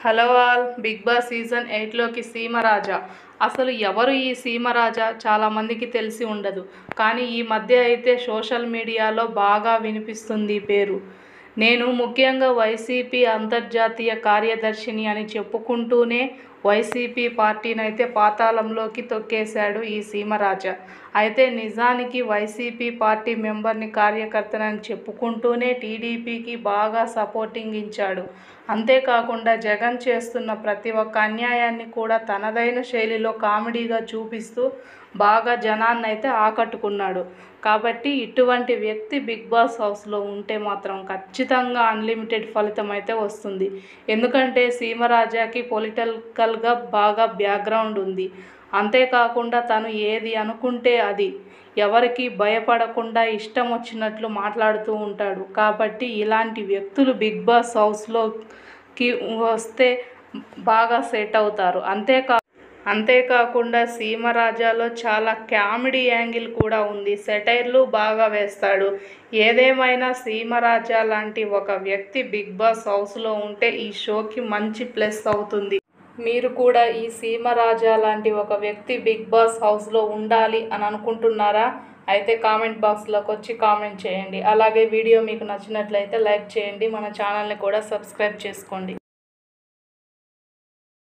Hello all, big boss season 8లోకి సీమరాజా. అసలు ఎవరు ఈ సీమరాజా? చాలామందికి తెలిసి ఉండదు. కానీ ఈ మధ్య అయితే సోషల్ మీడియాలో బాగా వినిపిస్తుంది ఈ పేరు. నేను ముఖ్యంగా వైసీపీ అంతర్జాతీయ కార్యదర్శిని అని చెప్పుకుంటూనే వైసీపీ పార్టీనైతే పాతాళంలోకి తొక్కేశాడు ఈ సీమరాజా. అయితే నిజానికి వైసీపీ పార్టీ మెంబర్ని, కార్యకర్తనని చెప్పుకుంటూనే టీడీపీకి బాగా సపోర్టింగ్ ఇచ్చాడు. అంతేకాకుండా జగన్ చేస్తున్న ప్రతి ఒక్క అన్యాయాన్ని కూడా తనదైన శైలిలో కామెడీగా చూపిస్తూ బాగా జనాన్నైతే ఆకట్టుకున్నాడు. కాబట్టి ఇటువంటి వ్యక్తి బిగ్ బాస్ హౌస్లో ఉంటే మాత్రం ఖచ్చితంగా అన్లిమిటెడ్ ఫలితం అయితే వస్తుంది. ఎందుకంటే సీమరాజాకి పొలిటికల్గా బాగా బ్యాక్గ్రౌండ్ ఉంది. అంతేకాకుండా తను ఏది అనుకుంటే అది, ఎవరికి భయపడకుండా ఇష్టం వచ్చినట్లు మాట్లాడుతూ ఉంటాడు. కాబట్టి ఇలాంటి వ్యక్తులు బిగ్ బాస్ హౌస్లోకి వస్తే బాగా సెట్ అవుతారు. అంతేకాకుండా సీమరాజాలో చాలా కామెడీ యాంగిల్ కూడా ఉంది. సెటైర్లు బాగా వేస్తాడు. ఏదేమైనా సీమరాజా లాంటి ఒక వ్యక్తి బిగ్ బాస్ హౌస్లో ఉంటే ఈ షోకి మంచి ప్లస్ అవుతుంది. మీరు కూడా ఈ సీమరాజా లాంటి ఒక వ్యక్తి బిగ్ బాస్ హౌస్లో ఉండాలి అని అనుకుంటున్నారా? అయితే కామెంట్ బాక్స్లోకి వచ్చి కామెంట్ చేయండి. అలాగే వీడియో మీకు నచ్చినట్లయితే లైక్ చేయండి. మన ఛానల్ని కూడా సబ్స్క్రైబ్ చేసుకోండి.